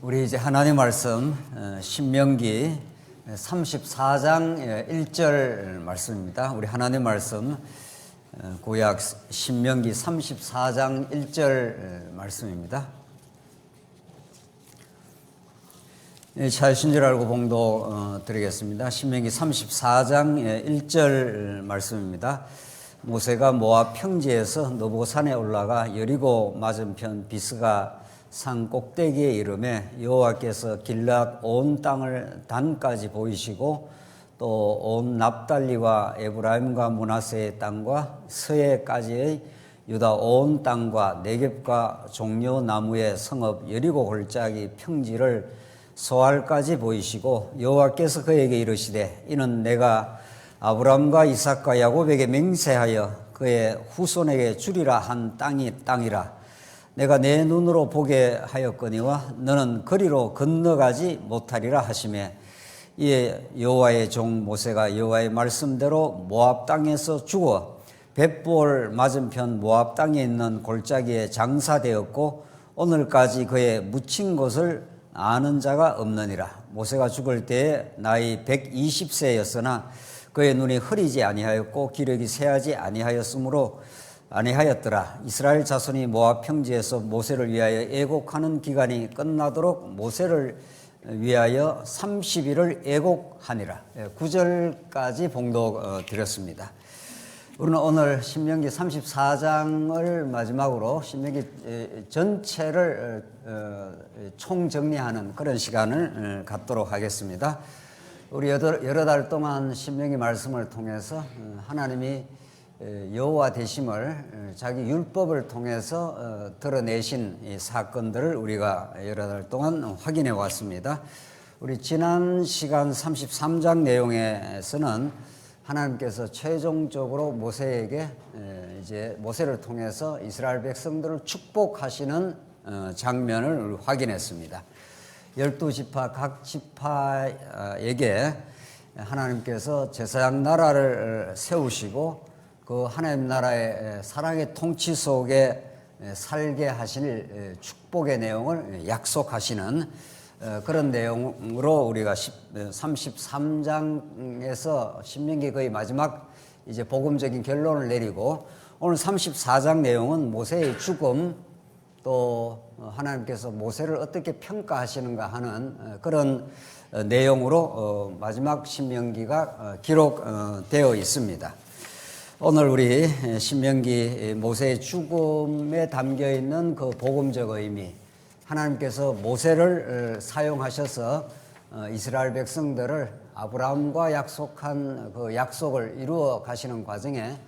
우리 이제 하나님 말씀 신명기 34장 1절 말씀입니다. 우리 하나님 말씀 구약 신명기 34장 1절 말씀입니다. 찾으신 줄 알고 봉독 드리겠습니다. 신명기 34장 1절 말씀입니다. 모세가 모압 평지에서 너보산에 올라가 여리고 맞은편 비스가 산 꼭대기에 이르매 여호와께서 길앗 온 땅을 단까지 보이시고 또 온 납달리와 에브라임과 므낫세의 땅과 서해까지의 유다 온 땅과 네겝과 종려 나무의 성읍 여리고 골짜기 평지를 소알까지 보이시고 여호와께서 그에게 이르시되 이는 내가 아브람과 이삭과 야곱에게 맹세하여 그의 후손에게 주리라 한 땅이라. 내가 내 눈으로 보게 하였거니와 너는 거리로 건너가지 못하리라 하시매 이에 여호와의 종 모세가 여호와의 말씀대로 모압 땅에서 죽어 벳볼 맞은편 모압 땅에 있는 골짜기에 장사되었고 오늘까지 그의 묻힌 곳을 아는 자가 없느니라. 모세가 죽을 때에 나이 120세였으나 그의 눈이 흐리지 아니하였고 기력이 쇠하지 아니하였더라. 이스라엘 자손이 모압 평지에서 모세를 위하여 애곡하는 기간이 끝나도록 모세를 위하여 30일을 애곡하니라. 9절까지 봉독 드렸습니다. 우리는 오늘 신명기 34장을 마지막으로 신명기 전체를 총정리하는 그런 시간을 갖도록 하겠습니다. 우리 여러 달 동안 신명기 말씀을 통해서 하나님이 여호와 되심을 자기 율법을 통해서 드러내신 이 사건들을 우리가 여러 달 동안 확인해 왔습니다. 우리 지난 시간 33장 내용에서는 하나님께서 최종적으로 모세에게 이제 모세를 통해서 이스라엘 백성들을 축복하시는 장면을 확인했습니다. 12지파 각 지파에게 하나님께서 제사장 나라를 세우시고 그 하나님 나라의 사랑의 통치 속에 살게 하실 축복의 내용을 약속하시는 그런 내용으로 우리가 33장에서 신명기 거의 마지막 이제 복음적인 결론을 내리고 오늘 34장 내용은 모세의 죽음 또 하나님께서 모세를 어떻게 평가하시는가 하는 그런 내용으로 마지막 신명기가 기록되어 있습니다. 오늘 우리 신명기 모세의 죽음에 담겨있는 그 복음적 의미, 하나님께서 모세를 사용하셔서 이스라엘 백성들을 아브라함과 약속한 그 약속을 이루어 가시는 과정에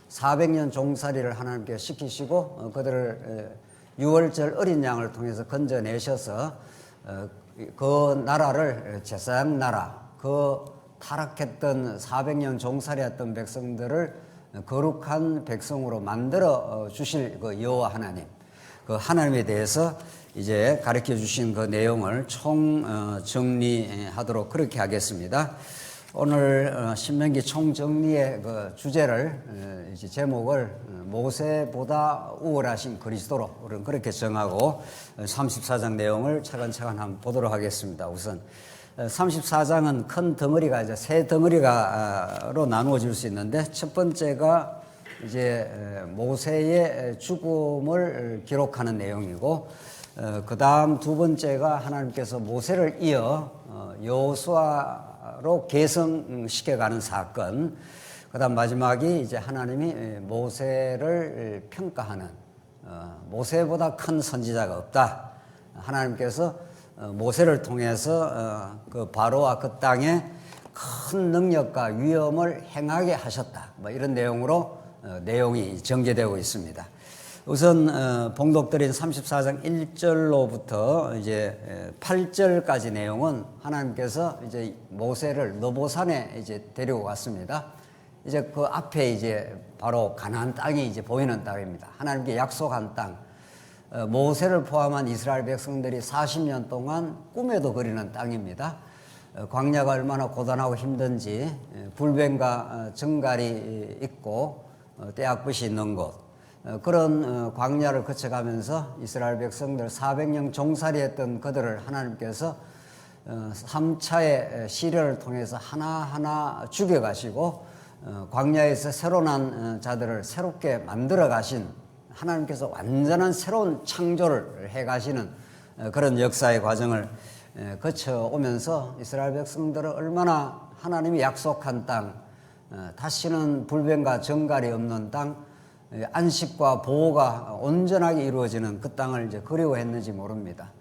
400년 종살이를 하나님께서 시키시고 그들을 유월절 어린 양을 통해서 건져내셔서 그 나라를 제사장 나라, 그 타락했던 400년 종살이했던 백성들을 거룩한 백성으로 만들어 주실 그 여호와 하나님, 그 하나님에 대해서 이제 가르쳐 주신 그 내용을 총 정리하도록 그렇게 하겠습니다. 오늘 신명기 총정리의 그 주제를 이제 제목을 모세보다 우월하신 그리스도로 우리는 그렇게 정하고 34장 내용을 차근차근 한번 보도록 하겠습니다. 우선 34장은 큰 덩어리가 이제 세 덩어리가로 나누어질 수 있는데 첫 번째가 이제 모세의 죽음을 기록하는 내용이고 그 다음 두 번째가 하나님께서 모세를 이어 여호수아로 계승시켜가는 사건, 그 다음 마지막이 이제 하나님이 모세를 평가하는 모세보다 큰 선지자가 없다. 하나님께서 모세를 통해서 그 바로와 그 땅에 큰 능력과 위엄을 행하게 하셨다. 뭐 이런 내용으로 내용이 전개되고 있습니다. 우선 봉독드린 34장 1절로부터 이제 8절까지 내용은 하나님께서 이제 모세를 너보산에 이제 데리고 갔습니다. 이제 그 앞에 이제 바로 가나안 땅이 이제 보이는 땅입니다. 하나님께 약속한 땅. 모세를 포함한 이스라엘 백성들이 40년 동안 꿈에도 그리는 땅입니다. 광야가 얼마나 고단하고 힘든지 불뱀과 정갈이 있고 떼약볕이 있는 곳, 그런 광야를 거쳐가면서 이스라엘 백성들 400년 종살이했던 그들을 하나님께서 3차의 시련을 통해서 하나하나 죽여가시고 광야에서 새로 난 자들을 새롭게 만들어 가신 하나님께서 완전한 새로운 창조를 해 가시는 그런 역사의 과정을 거쳐오면서 이스라엘 백성들은 얼마나 하나님이 약속한 땅, 다시는 불변과 정갈이 없는 땅, 안식과 보호가 온전하게 이루어지는 그 땅을 이제 그리워했는지 모릅니다.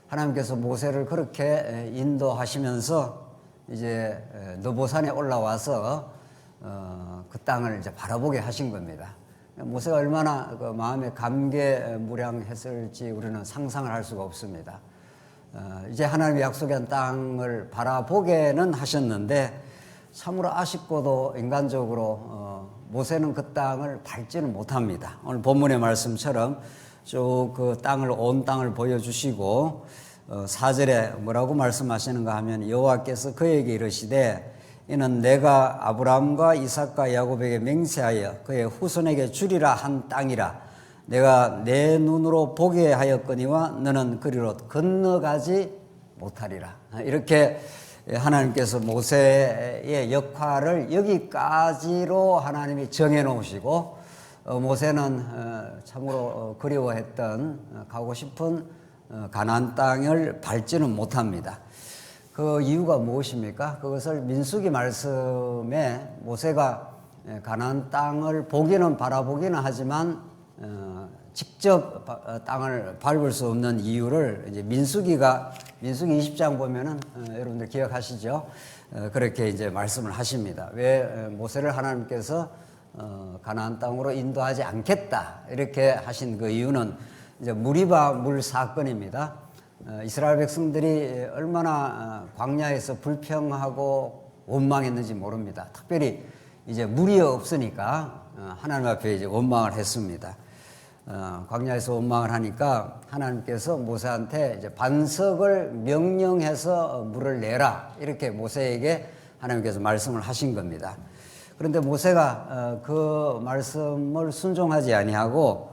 하나님께서 모세를 그렇게 인도하시면서 이제 느보산에 올라와서 그 땅을 이제 바라보게 하신 겁니다. 모세가 얼마나 그 마음에 감개무량했을지 우리는 상상을 할 수가 없습니다. 이제 하나님의 약속한 땅을 바라보게는 하셨는데 참으로 아쉽고도 인간적으로 모세는 그 땅을 밟지는 못합니다. 오늘 본문의 말씀처럼 쭉 그 땅을 온 땅을 보여주시고 4절에 뭐라고 말씀하시는가 하면 여호와께서 그에게 이르시되 이는 내가 아브라함과 이삭과 야곱에게 맹세하여 그의 후손에게 주리라 한 땅이라 내가 내 눈으로 보게 하였거니와 너는 그리로 건너가지 못하리라. 이렇게 하나님께서 모세의 역할을 여기까지로 하나님이 정해 놓으시고 모세는 참으로 그리워했던 가고 싶은 가나안 땅을 밟지는 못합니다. 그 이유가 무엇입니까? 그것을 민수기 말씀에 모세가 가나안 땅을 보기는 바라보기는 하지만 직접 땅을 밟을 수 없는 이유를 이제 민수기 20장 보면은 여러분들 기억하시죠? 그렇게 이제 말씀을 하십니다. 왜 모세를 하나님께서 가나안 땅으로 인도하지 않겠다 이렇게 하신 그 이유는 이제 무리바 물 사건입니다. 이스라엘 백성들이 얼마나 광야에서 불평하고 원망했는지 모릅니다. 특별히 이제 물이 없으니까 하나님 앞에 이제 원망을 했습니다. 광야에서 원망을 하니까 하나님께서 모세한테 이제 반석을 명령해서 물을 내라 이렇게 모세에게 하나님께서 말씀을 하신 겁니다. 그런데 모세가 그 말씀을 순종하지 아니하고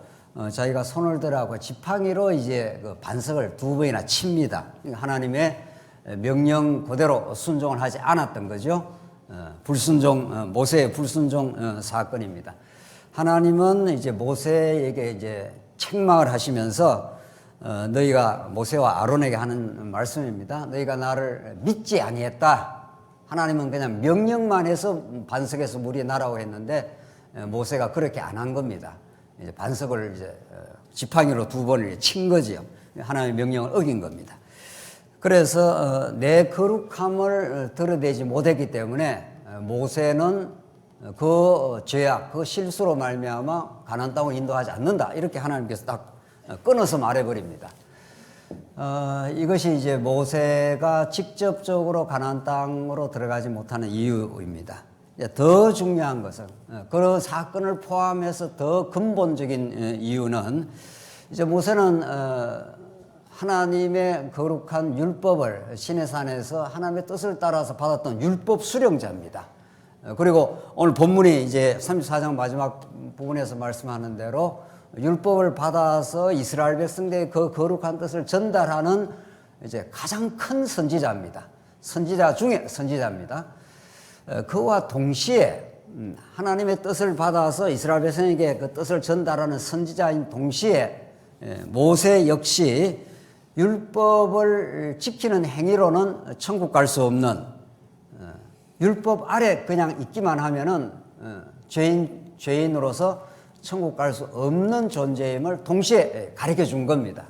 자기가 손을 들어가고 지팡이로 이제 그 반석을 2번이나 칩니다. 하나님의 명령 그대로 순종을 하지 않았던 거죠. 모세의 불순종 사건입니다. 하나님은 이제 모세에게 이제 책망을 하시면서 너희가 모세와 아론에게 하는 말씀입니다. 너희가 나를 믿지 아니했다. 하나님은 그냥 명령만 해서 반석에서 물이 나라고 했는데 모세가 그렇게 안 한 겁니다. 이제 반석을 이제 지팡이로 2번을 친 거지요. 하나님의 명령을 어긴 겁니다. 그래서 내 거룩함을 드러내지 못했기 때문에 모세는 그 죄악, 그 실수로 말미암아 가나안 땅을 인도하지 않는다. 이렇게 하나님께서 딱 끊어서 말해버립니다. 이것이 이제 모세가 직접적으로 가나안 땅으로 들어가지 못하는 이유입니다. 더 중요한 것은 그런 사건을 포함해서 더 근본적인 이유는 이제 모세는 하나님의 거룩한 율법을 시내산에서 하나님의 뜻을 따라서 받았던 율법 수령자입니다. 그리고 오늘 본문이 이제 34장 마지막 부분에서 말씀하는 대로 율법을 받아서 이스라엘 백성들의 그 거룩한 뜻을 전달하는 이제 가장 큰 선지자입니다. 선지자 중에 선지자입니다. 그와 동시에 하나님의 뜻을 받아서 이스라엘 백성에게 그 뜻을 전달하는 선지자인 동시에 모세 역시 율법을 지키는 행위로는 천국 갈 수 없는 율법 아래 그냥 있기만 하면은 죄인으로서 천국 갈 수 없는 존재임을 동시에 가르쳐 준 겁니다.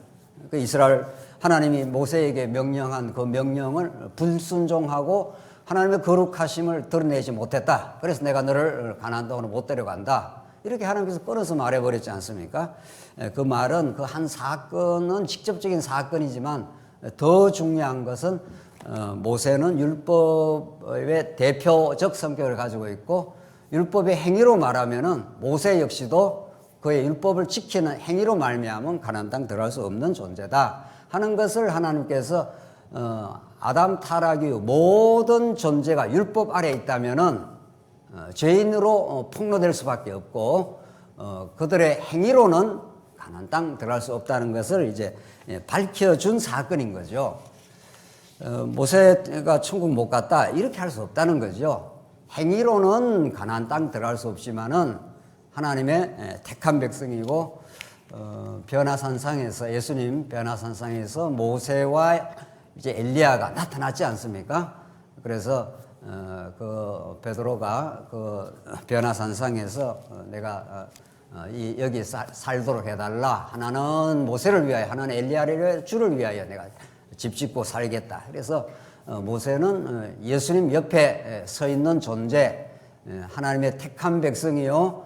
그 이스라엘 하나님이 모세에게 명령한 그 명령을 불순종하고 하나님의 거룩하심을 드러내지 못했다. 그래서 내가 너를 가나안 땅으로 못 데려간다. 이렇게 하나님께서 끊어서 말해버렸지 않습니까? 그 말은 그 한 사건은 직접적인 사건이지만 더 중요한 것은 모세는 율법의 대표적 성격을 가지고 있고 율법의 행위로 말하면은 모세 역시도 그의 율법을 지키는 행위로 말미암은 가나안 땅 들어갈 수 없는 존재다 하는 것을 하나님께서 아담 타락 이후 모든 존재가 율법 아래에 있다면은 죄인으로 폭로될 수밖에 없고 그들의 행위로는 가나안 땅 들어갈 수 없다는 것을 이제 밝혀준 사건인 거죠. 모세가 천국 못 갔다 이렇게 할 수 없다는 거죠. 행위로는 가나안 땅 들어갈 수 없지만은 하나님의 택한 백성이고 변화산상에서 예수님 변화산상에서 모세와 이제 엘리야가 나타났지 않습니까? 그래서 그 베드로가 그 변화산상에서 내가 여기 살도록 해달라. 하나는 모세를 위하여, 하나는 엘리야를 위하여, 주를 위하여 내가 집 짓고 살겠다. 그래서 모세는 예수님 옆에 서 있는 존재, 하나님의 택한 백성이요.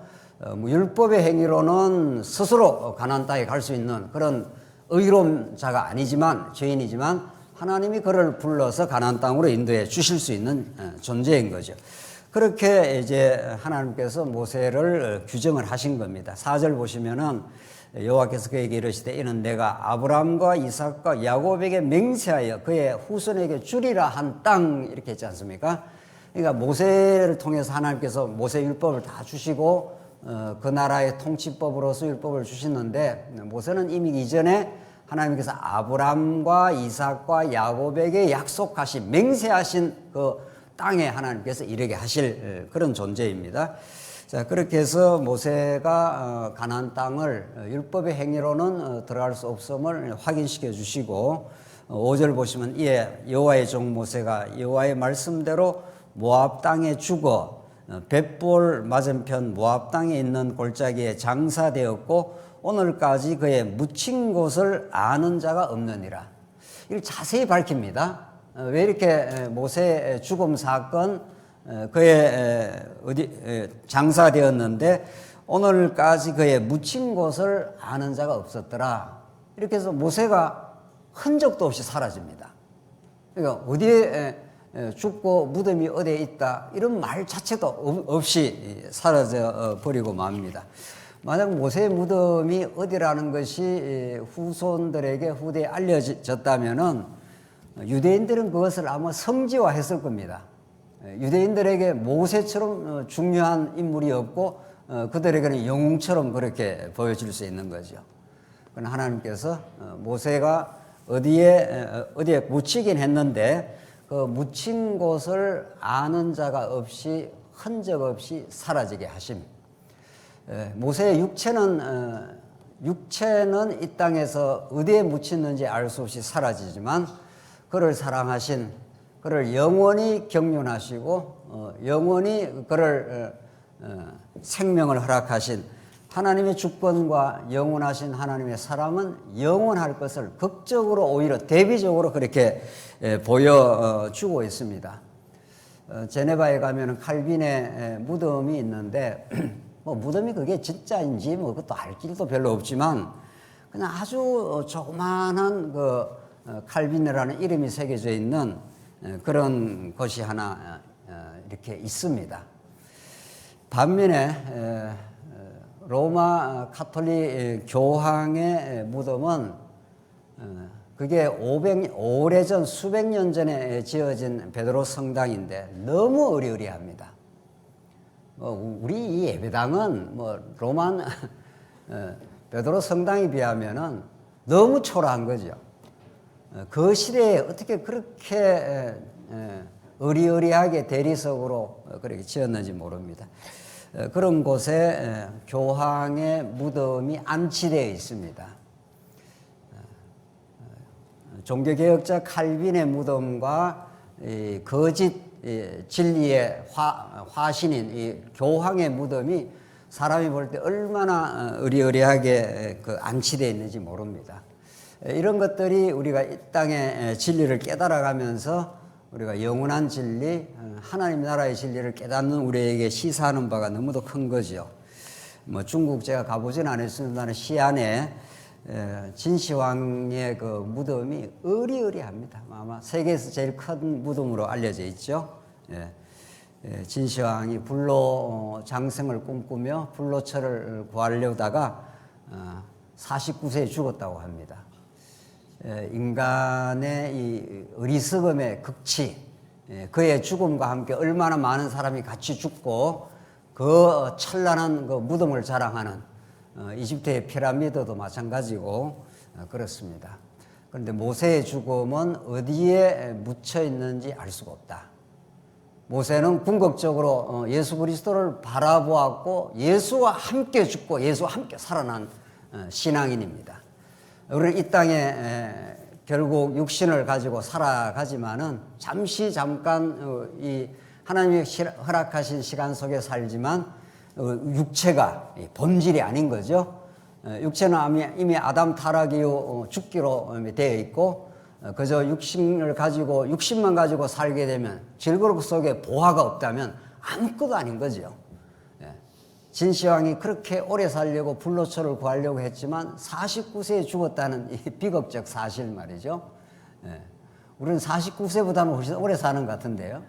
율법의 행위로는 스스로 가나안 땅에 갈 수 있는 그런 의로운 자가 아니지만 죄인이지만 하나님이 그를 불러서 가나안 땅으로 인도해 주실 수 있는 존재인 거죠. 그렇게 이제 하나님께서 모세를 규정을 하신 겁니다. 4절 보시면은 여호와께서 그에게 이르시되 이는 내가 아브라함과 이삭과 야곱에게 맹세하여 그의 후손에게 주리라 한 땅 이렇게 했지 않습니까? 그러니까 모세를 통해서 하나님께서 모세 율법을 다 주시고 그 나라의 통치법으로서 율법을 주시는데 모세는 이미 이전에 하나님께서 아브라함과 이삭과 야곱에게 약속하신 맹세하신 그 땅에 하나님께서 이르게 하실 그런 존재입니다. 자, 그렇게 해서 모세가 가나안 땅을 율법의 행위로는 들어갈 수 없음을 확인시켜 주시고 5절 보시면 이에 여호와의 종 모세가 여호와의 말씀대로 모압 땅에 죽어 벳볼 맞은편 모압 땅에 있는 골짜기에 장사되었고 오늘까지 그의 묻힌 곳을 아는 자가 없느니라. 이걸 자세히 밝힙니다. 왜 이렇게 모세의 죽음 사건 그의 장사되었는데 오늘까지 그의 묻힌 곳을 아는 자가 없었더라. 이렇게 해서 모세가 흔적도 없이 사라집니다. 그러니까 어디에 죽고 무덤이 어디에 있다 이런 말 자체도 없이 사라져 버리고 맙니다. 만약 모세의 무덤이 어디라는 것이 후손들에게 후대에 알려졌다면은 유대인들은 그것을 아마 성지화했을 겁니다. 유대인들에게 모세처럼 중요한 인물이 없고 그들에게는 영웅처럼 그렇게 보여질 수 있는 거죠. 그러나 하나님께서 모세가 어디에 묻히긴 했는데 그 묻힌 곳을 아는 자가 없이 흔적 없이 사라지게 하심. 모세의 육체는 이 땅에서 어디에 묻혔는지 알 수 없이 사라지지만 그를 사랑하신 그를 영원히 경륜하시고 영원히 그를 생명을 허락하신 하나님의 주권과 영원하신 하나님의 사랑은 영원할 것을 극적으로 오히려 대비적으로 그렇게 보여주고 있습니다. 제네바에 가면 칼빈의 무덤이 있는데 뭐 무덤이 그게 진짜인지 뭐 그것도 알 길도 별로 없지만 그냥 아주 조그만한 그 칼빈이라는 이름이 새겨져 있는 그런 것이 하나 이렇게 있습니다. 반면에 로마 카톨릭 교황의 무덤은 그게 오래전 수백 년 전에 지어진 베드로 성당인데 너무 으리으리합니다. 우리 이 예배당은 뭐 로만 베드로 성당에 비하면은 너무 초라한 거죠. 그 시대에 어떻게 그렇게 으리으리하게 대리석으로 그렇게 지었는지 모릅니다. 그런 곳에 교황의 무덤이 안치되어 있습니다. 종교개혁자 칼빈의 무덤과 이 거짓 진리의 화신인 이 교황의 무덤이 사람이 볼 때 얼마나 으리으리하게 그 안치되어 있는지 모릅니다. 이런 것들이 우리가 이 땅의 진리를 깨달아가면서 우리가 영원한 진리, 하나님 나라의 진리를 깨닫는 우리에게 시사하는 바가 너무도 큰 거죠. 뭐 중국 제가 가보진 않았습니다만 시안에 진시황의 그 무덤이 으리으리합니다. 아마 세계에서 제일 큰 무덤으로 알려져 있죠. 진시황이 불로 장생을 꿈꾸며 불로처를 구하려다가 49세에 죽었다고 합니다. 인간의 이 어리석음의 극치, 그의 죽음과 함께 얼마나 많은 사람이 같이 죽고 그 찬란한 그 무덤을 자랑하는 이집트의 피라미드도 마찬가지고 그렇습니다. 그런데 모세의 죽음은 어디에 묻혀 있는지 알 수가 없다. 모세는 궁극적으로 예수 그리스도를 바라보았고 예수와 함께 죽고 예수와 함께 살아난 신앙인입니다. 우리는 이 땅에 결국 육신을 가지고 살아가지만은 잠깐 이 하나님이 허락하신 시간 속에 살지만 육체가 본질이 아닌 거죠. 육체는 이미 아담 타락 이후 죽기로 되어 있고 그저 육신만 가지고 살게 되면 질그릇 속에 보화가 없다면 아무것도 아닌 거죠. 진시황이 그렇게 오래 살려고 불로초를 구하려고 했지만 49세에 죽었다는 이 비극적 사실 말이죠. 우리는 49세보다는 훨씬 오래 사는 것 같은데요.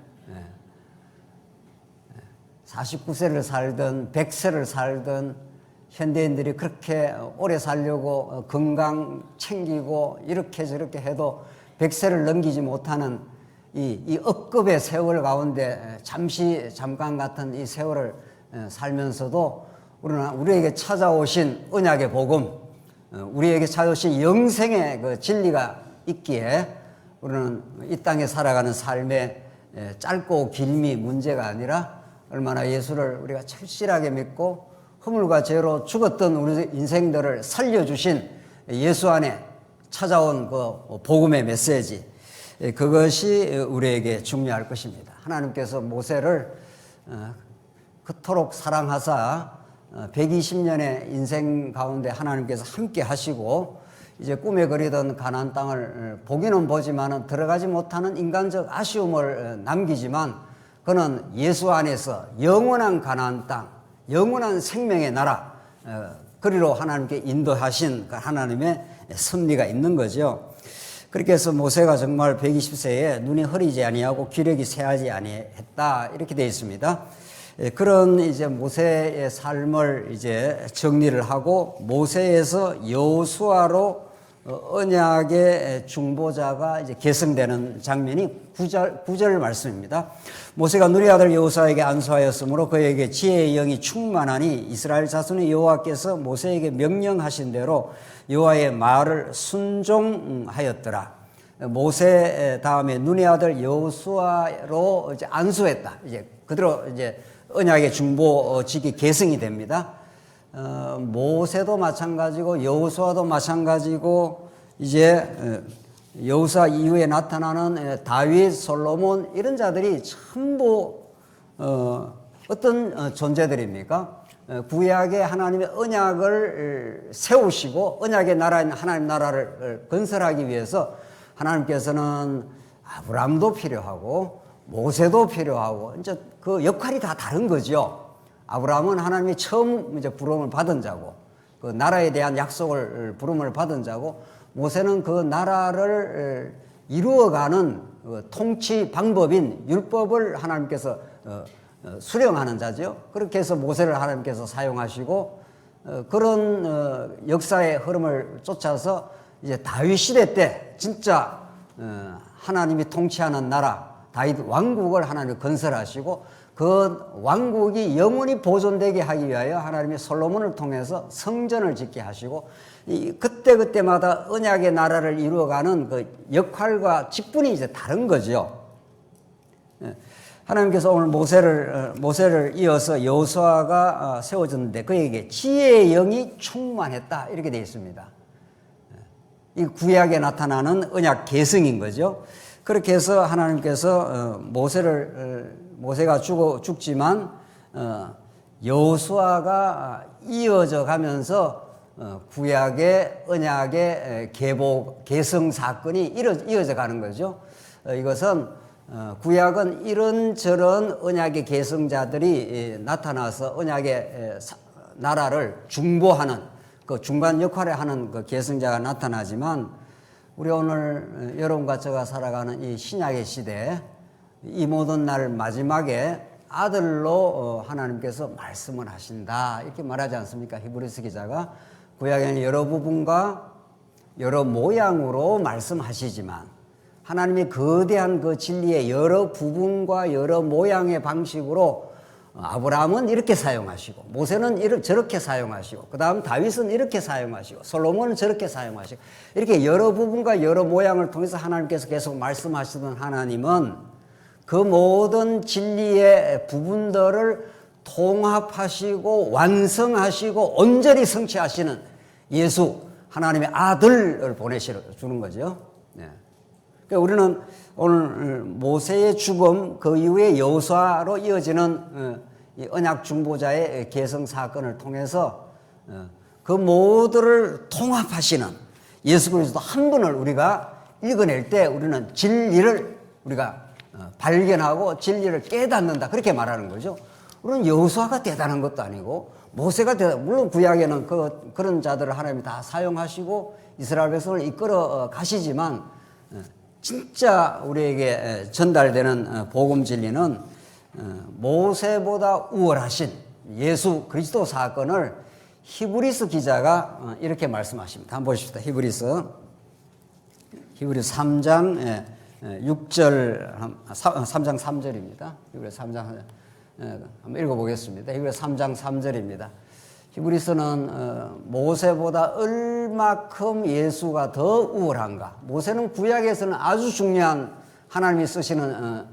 49세를 살든 100세를 살든 현대인들이 그렇게 오래 살려고 건강 챙기고 이렇게 저렇게 해도 100세를 넘기지 못하는 이 억급의 세월 가운데 잠깐 같은 이 세월을 살면서도 우리에게 찾아오신 언약의 복음, 우리에게 찾아오신 영생의 그 진리가 있기에 우리는 이 땅에 살아가는 삶의 짧고 길미 문제가 아니라 얼마나 예수를 우리가 철실하게 믿고 허물과 죄로 죽었던 우리 인생들을 살려주신 예수 안에 찾아온 그 복음의 메시지, 그것이 우리에게 중요할 것입니다. 하나님께서 모세를 그토록 사랑하사 120년의 인생 가운데 하나님께서 함께 하시고 이제 꿈에 그리던 가나안 땅을 보기는 보지만은 들어가지 못하는 인간적 아쉬움을 남기지만 그는 예수 안에서 영원한 가나안 땅, 영원한 생명의 나라, 그리로 하나님께 인도하신 하나님의 섭리가 있는 거죠. 그렇게 해서 모세가 정말 120세에 눈이 흐리지 아니하고 기력이 쇠하지 아니했다 이렇게 되어 있습니다. 그런 이제 모세의 삶을 이제 정리를 하고 모세에서 여호수아로 언약의 중보자가 이제 계승되는 장면이 9절 말씀입니다. 모세가 누리 아들 여호수아에게 안수하였으므로 그에게 지혜의 영이 충만하니 이스라엘 자손의 여호와께서 모세에게 명령하신 대로 여호와의 말을 순종하였더라. 모세 다음에 누리 아들 여호수아로 이제 안수했다. 이제 그대로 이제 언약의 중보직이 계승이 됩니다. 모세도 마찬가지고 여호수아도 마찬가지고 이제 여호수아 이후에 나타나는 다윗, 솔로몬 이런 자들이 전부 어떤 존재들입니까? 구약의 하나님의 언약을 세우시고 언약의 나라인 하나님 나라를 건설하기 위해서 하나님께서는 아브람도 필요하고 모세도 필요하고 이제 그 역할이 다 다른 거죠. 아브라함은 하나님이 처음 이제 부름을 받은 자고 그 나라에 대한 약속을 부름을 받은 자고 모세는 그 나라를 이루어가는 그 통치 방법인 율법을 하나님께서 수령하는 자죠. 그렇게 해서 모세를 하나님께서 사용하시고 그런 역사의 흐름을 쫓아서 이제 다윗 시대 때 진짜 하나님이 통치하는 나라 다윗 왕국을 하나님이 건설하시고 그 왕국이 영원히 보존되게 하기 위하여 하나님이 솔로몬을 통해서 성전을 짓게 하시고 그때마다 언약의 나라를 이루어가는 그 역할과 직분이 이제 다른 거죠. 하나님께서 오늘 모세를 이어서 여호수아가 세워졌는데 그에게 지혜의 영이 충만했다 이렇게 되어 있습니다. 이 구약에 나타나는 언약 계승인 거죠. 그렇게 해서 하나님께서 모세가 죽지만 여호수아가 이어져 가면서 구약의 언약의 계승 사건이 이어져 가는 거죠. 이것은 구약은 이런저런 언약의 계승자들이 나타나서 언약의 나라를 중보하는 그 중간 역할을 하는 그 계승자가 나타나지만 우리 오늘 여러분과 제가 살아가는 이 신약의 시대에 이 모든 날 마지막에 아들로 하나님께서 말씀을 하신다 이렇게 말하지 않습니까? 히브리서 기자가 구약에는 여러 부분과 여러 모양으로 말씀하시지만 하나님의 거대한 그 진리의 여러 부분과 여러 모양의 방식으로 아브라함은 이렇게 사용하시고, 모세는 저렇게 사용하시고, 그 다음 다윗은 이렇게 사용하시고, 솔로몬은 저렇게 사용하시고, 이렇게 여러 부분과 여러 모양을 통해서 하나님께서 계속 말씀하시던 하나님은 그 모든 진리의 부분들을 통합하시고 완성하시고 온전히 성취하시는 예수, 하나님의 아들을 보내주는 거죠. 네. 그러니까 우리는 오늘 모세의 죽음, 그 이후에 여호수아로 이어지는 이 언약 중보자의 계승 사건을 통해서 그 모두를 통합하시는 예수 그리스도 한 분을 우리가 읽어낼 때 우리는 진리를 우리가 발견하고 진리를 깨닫는다, 그렇게 말하는 거죠. 우리는 여호수아가 대단한 것도 아니고 모세가 물론 구약에는 그런 자들을 하나님이 다 사용하시고 이스라엘 백성을 이끌어 가시지만 진짜 우리에게 전달되는 복음 진리는 모세보다 우월하신 예수 그리스도 사건을 히브리서 기자가 이렇게 말씀하십니다. 한번 보십시다. 히브리서 3장 6절, 3장 3절입니다. 히브리서 3장 한번 읽어보겠습니다. 히브리서 3장 3절입니다. 히브리서는 모세보다 얼마큼 예수가 더 우월한가. 모세는 구약에서는 아주 중요한 하나님이 쓰시는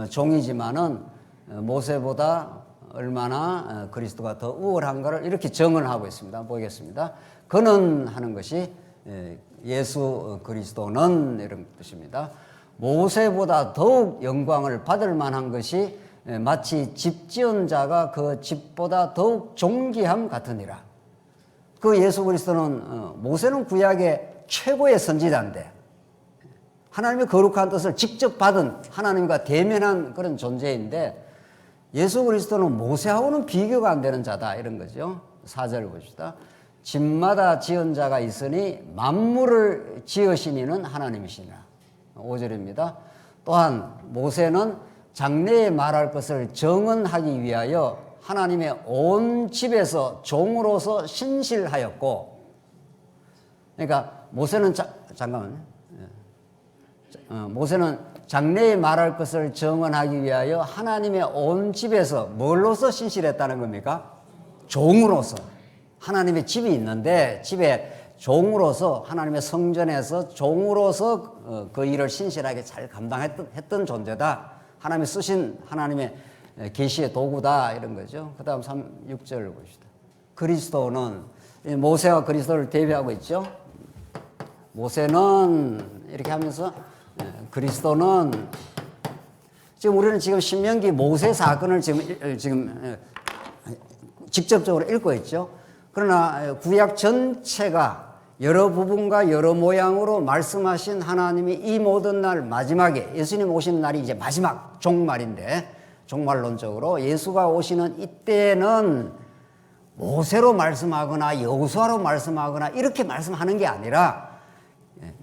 종이지만은 모세보다 얼마나 그리스도가 더 우월한가를 이렇게 정언하고 있습니다. 보겠습니다. 그는 하는 것이 예수 그리스도는 이런 뜻입니다. 모세보다 더욱 영광을 받을 만한 것이 마치 집 지은 자가 그 집보다 더욱 존귀함 같으니라. 그 예수 그리스도는 모세는 구약의 최고의 선지자인데 하나님의 거룩한 뜻을 직접 받은 하나님과 대면한 그런 존재인데 예수 그리스도는 모세하고는 비교가 안 되는 자다, 이런 거죠. 4절을 보십시다. 집마다 지은 자가 있으니 만물을 지으신 이는 하나님이시니라. 5절입니다. 또한 모세는 장래에 말할 것을 정언하기 위하여 하나님의 온 집에서 종으로서 신실하였고, 그러니까 모세는 잠깐만요. 모세는 장래에 말할 것을 정언하기 위하여 하나님의 온 집에서 뭘로서 신실했다는 겁니까? 종으로서. 하나님의 집이 있는데 집에 종으로서, 하나님의 성전에서 종으로서 그 일을 신실하게 잘 감당했던 존재다. 하나님이 쓰신 하나님의 계시의 도구다, 이런 거죠. 그 다음 6절을 봅시다. 그리스도는, 모세와 그리스도를 대비하고 있죠. 모세는 이렇게 하면서 그리스도는, 지금 우리는 지금 신명기 모세 사건을 지금 직접적으로 읽고 있죠. 그러나 구약 전체가 여러 부분과 여러 모양으로 말씀하신 하나님이 이 모든 날 마지막에, 예수님 오시는 날이 이제 마지막 종말인데, 종말론적으로 예수가 오시는 이때는 모세로 말씀하거나 여호수아로 말씀하거나 이렇게 말씀하는 게 아니라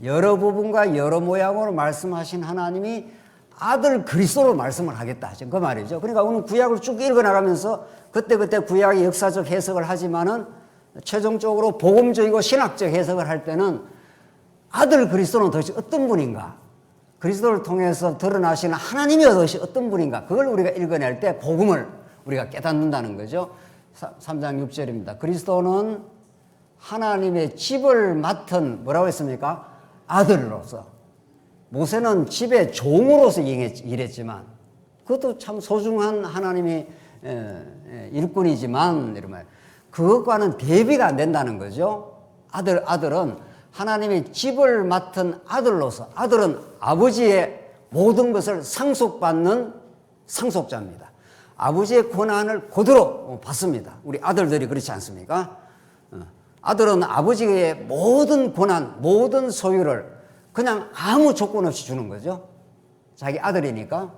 여러 부분과 여러 모양으로 말씀하신 하나님이 아들 그리스도로 말씀을 하겠다 하신 그 말이죠. 그러니까 오늘 구약을 쭉 읽어나가면서 그때그때 구약의 역사적 해석을 하지만은 최종적으로 복음적이고 신학적 해석을 할 때는 아들 그리스도는 도대체 어떤 분인가, 그리스도를 통해서 드러나시는 하나님이 도대체 어떤 분인가, 그걸 우리가 읽어낼 때 복음을 우리가 깨닫는다는 거죠. 3장 6절입니다. 그리스도는 하나님의 집을 맡은, 뭐라고 했습니까? 아들로서. 모세는 집의 종으로서 일했지만 그것도 참 소중한 하나님의 일꾼이지만, 이러면 그것과는 대비가 안 된다는 거죠. 아들은 하나님의 집을 맡은 아들로서, 아들은 아버지의 모든 것을 상속받는 상속자입니다. 아버지의 권한을 그대로 받습니다. 우리 아들들이 그렇지 않습니까? 아들은 아버지의 모든 권한, 모든 소유를 그냥 아무 조건 없이 주는 거죠. 자기 아들이니까.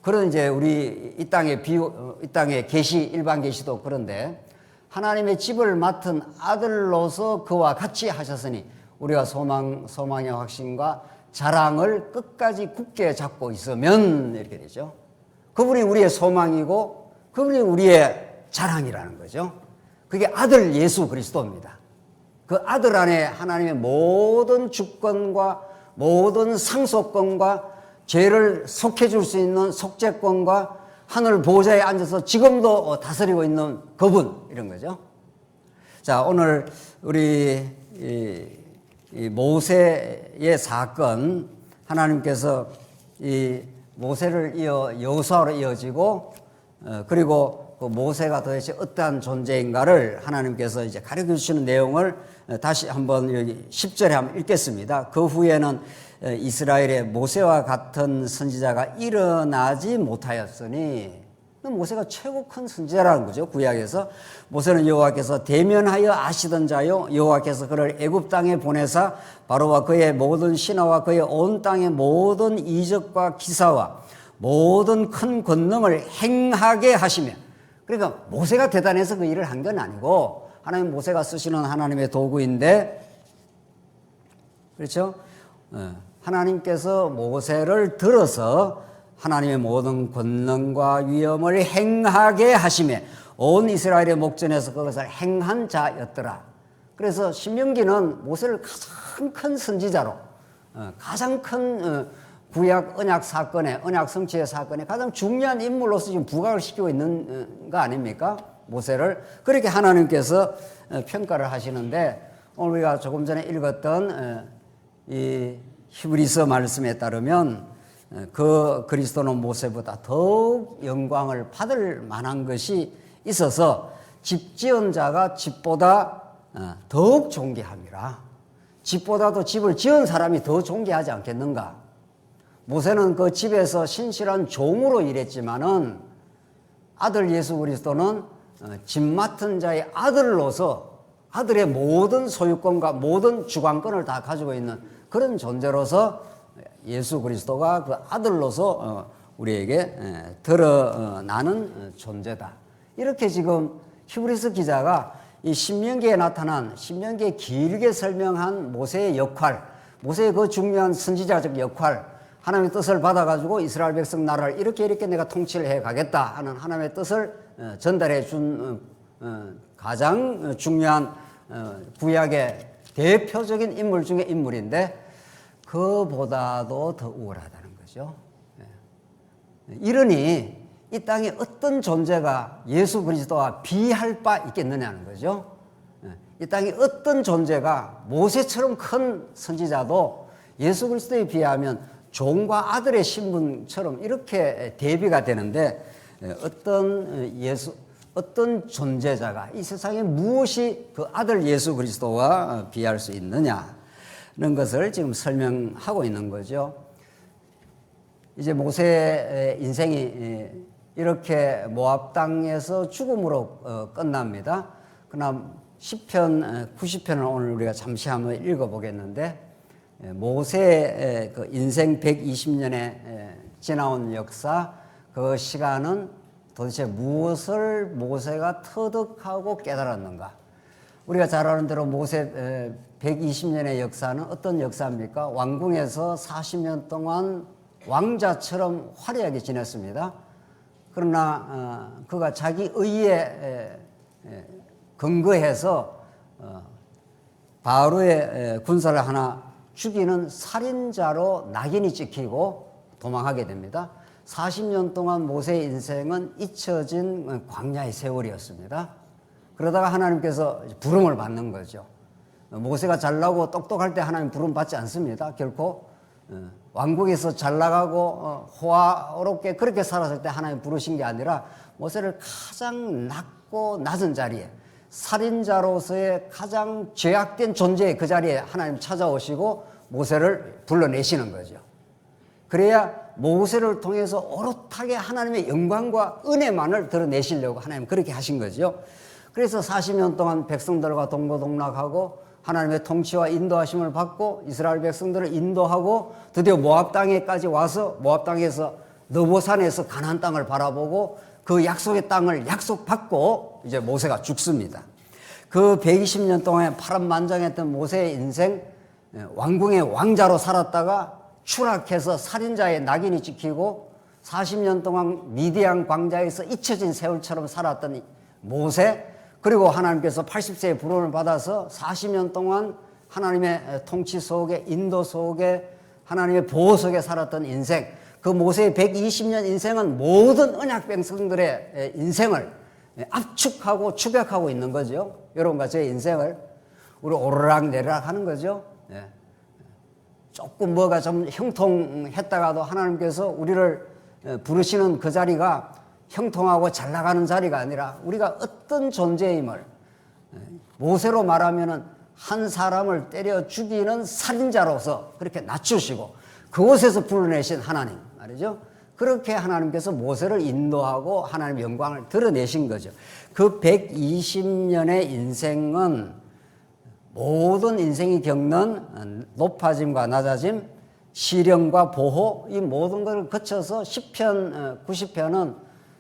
그런 이제 우리 이 땅의 계시, 일반 계시도 그런데 하나님의 집을 맡은 아들로서 그와 같이 하셨으니 우리가 소망의 확신과 자랑을 끝까지 굳게 잡고 있으면, 이렇게 되죠. 그분이 우리의 소망이고 그분이 우리의 자랑이라는 거죠. 그게 아들 예수 그리스도입니다. 그 아들 안에 하나님의 모든 주권과 모든 상속권과 죄를 속해줄 수 있는 속죄권과 하늘 보좌에 앉아서 지금도 다스리고 있는 그분, 이런 거죠. 자, 오늘 우리 이 모세의 사건, 하나님께서 이 모세를 이어 여호수아로 이어지고, 그리고 그 모세가 도대체 어떠한 존재인가를 하나님께서 이제 가르쳐 주시는 내용을 다시 한번 여기 10절에 한번 읽겠습니다. 그 후에는 이스라엘의 모세와 같은 선지자가 일어나지 못하였으니, 모세가 최고 큰 선지자라는 거죠. 구약에서 모세는 여호와께서 대면하여 아시던 자요, 여호와께서 그를 애굽 땅에 보내사 바로와 그의 모든 신하와 그의 온 땅의 모든 이적과 기사와 모든 큰 권능을 행하게 하시며, 그러니까 모세가 대단해서 그 일을 한 건 아니고 하나님, 모세가 쓰시는 하나님의 도구인데, 그렇죠? 하나님께서 모세를 들어서 하나님의 모든 권능과 위엄을 행하게 하시며 온 이스라엘의 목전에서 그것을 행한 자였더라. 그래서 신명기는 모세를 가장 큰 선지자로, 가장 큰 구약 언약 사건에, 언약 성취의 사건에 가장 중요한 인물로서 지금 부각을 시키고 있는 거 아닙니까? 모세를. 그렇게 하나님께서 평가를 하시는데, 오늘 우리가 조금 전에 읽었던 이 히브리서 말씀에 따르면 그 그리스도는 모세보다 더욱 영광을 받을 만한 것이 있어서 집 지은 자가 집보다 더욱 존귀함이라. 집보다도 집을 지은 사람이 더 존귀하지 않겠는가? 모세는 그 집에서 신실한 종으로 일했지만은 아들 예수 그리스도는 집 맡은 자의 아들로서 아들의 모든 소유권과 모든 주관권을 다 가지고 있는 그런 존재로서 예수 그리스도가 그 아들로서 우리에게 드러나는 존재다. 이렇게 지금 히브리서 기자가 이 신명기에 나타난, 신명기에 길게 설명한 모세의 역할, 모세의 그 중요한 선지자적 역할, 하나님의 뜻을 받아가지고 이스라엘 백성 나라를 이렇게 내가 통치를 해 가겠다 하는 하나님의 뜻을 전달해 준 가장 중요한 구약의 대표적인 인물 중에 인물인데, 그보다도 더 우월하다는 거죠. 이러니 이 땅에 어떤 존재가 예수 그리스도와 비할 바 있겠느냐는 거죠. 이 땅에 어떤 존재가 모세처럼 큰 선지자도 예수 그리스도에 비하면 종과 아들의 신분처럼 이렇게 대비가 되는데, 어떤 존재자가 이 세상에 무엇이 그 아들 예수 그리스도와 비할 수 있느냐는 것을 지금 설명하고 있는 거죠. 이제 모세의 인생이 이렇게 모압 땅에서 죽음으로 끝납니다. 그러나 시편 90편을 오늘 우리가 잠시 한번 읽어보겠는데, 모세의 그 인생 120년에 지나온 역사, 그 시간은 도대체 무엇을 모세가 터득하고 깨달았는가? 우리가 잘 아는 대로 모세 120년의 역사는 어떤 역사입니까? 왕궁에서 40년 동안 왕자처럼 화려하게 지냈습니다. 그러나 그가 자기 의에 근거해서 바로의 군사를 하나 죽이는 살인자로 낙인이 찍히고 도망하게 됩니다. 40년 동안 모세의 인생은 잊혀진 광야의 세월이었습니다. 그러다가 하나님께서 부름을 받는 거죠. 모세가 잘나고 똑똑할 때 하나님 부름 받지 않습니다. 결코 왕국에서 잘나가고 호화롭게 그렇게 살았을 때 하나님 부르신 게 아니라 모세를 가장 낮고 낮은 자리에, 살인자로서의 가장 죄악된 존재의 그 자리에 하나님 찾아오시고 모세를 불러내시는 거죠. 그래야 모세를 통해서 오롯하게 하나님의 영광과 은혜만을 드러내시려고 하나님 그렇게 하신 거죠. 그래서 40년 동안 백성들과 동고동락하고 하나님의 통치와 인도하심을 받고 이스라엘 백성들을 인도하고 드디어 모압 땅에까지 와서 모압 땅에서 느보산에서 가나안 땅을 바라보고 그 약속의 땅을 약속받고 이제 모세가 죽습니다. 그 120년 동안 파란만장했던 모세의 인생, 왕궁의 왕자로 살았다가 추락해서 살인자의 낙인이 찍히고 40년 동안 미디안 광야에서 잊혀진 세월처럼 살았던 모세, 그리고 하나님께서 80세의 부름을 받아서 40년 동안 하나님의 통치 속에, 인도 속에, 하나님의 보호 속에 살았던 인생, 그 모세의 120년 인생은 모든 언약 백성들의 인생을 압축하고 축약하고 있는 거죠. 여러분과 제 인생을 우리 오르락내리락 하는 거죠. 조금 뭐가 좀 형통했다가도 하나님께서 우리를 부르시는 그 자리가 형통하고 잘 나가는 자리가 아니라 우리가 어떤 존재임을 모세로 말하면은 한 사람을 때려 죽이는 살인자로서 그렇게 낮추시고 그곳에서 불러내신 하나님 말이죠. 그렇게 하나님께서 모세를 인도하고 하나님의 영광을 드러내신 거죠. 그 120년의 인생은 모든 인생이 겪는 높아짐과 낮아짐, 시련과 보호, 이 모든 것을 거쳐서 10편, 90편은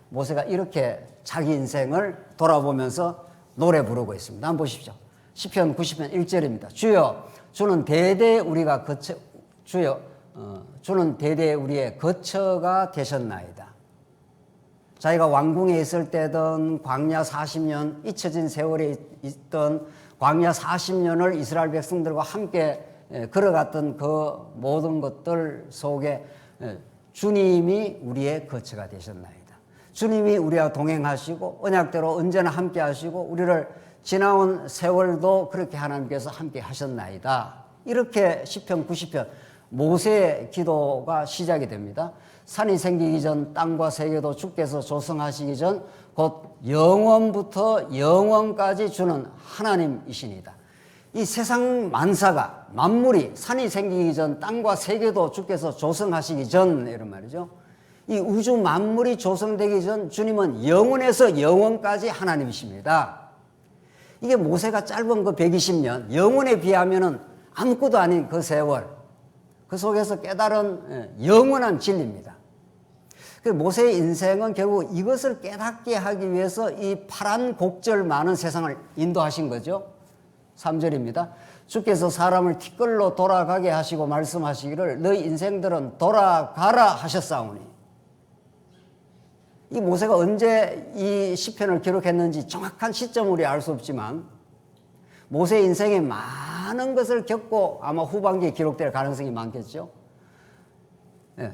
모세가 이렇게 자기 인생을 돌아보면서 노래 부르고 있습니다. 한번 보십시오. 10편 90편 1절입니다. 주여, 주는 대대 우리가 주는 대대 우리의 거처가 되셨나이다. 자기가 왕궁에 있을 때든 광야 40년 잊혀진 세월에 있던 광야 40년을 이스라엘 백성들과 함께 걸어갔던 그 모든 것들 속에 주님이 우리의 거처가 되셨나이다. 주님이 우리와 동행하시고 언약대로 언제나 함께 하시고 우리를 지나온 세월도 그렇게 하나님께서 함께 하셨나이다. 이렇게 10편 90편 모세의 기도가 시작이 됩니다. 산이 생기기 전 땅과 세계도 주께서 조성하시기 전 곧 영원부터 영원까지 주는 하나님이시니다. 이 세상 만사가 만물이 산이 생기기 전 땅과 세계도 주께서 조성하시기 전 이런 말이죠. 이 우주 만물이 조성되기 전 주님은 영원에서 영원까지 하나님이십니다. 이게 모세가 짧은 그 120년 영원에 비하면은 아무것도 아닌 그 세월 그 속에서 깨달은 영원한 진리입니다. 모세의 인생은 결국 이것을 깨닫게 하기 위해서 이 파란 곡절 많은 세상을 인도하신 거죠. 3절입니다. 주께서 사람을 티끌로 돌아가게 하시고 말씀하시기를 너희 인생들은 돌아가라 하셨사오니. 이 모세가 언제 이 시편을 기록했는지 정확한 시점을 우리 알 수 없지만 모세의 인생에 많은 것을 겪고 아마 후반기에 기록될 가능성이 많겠죠.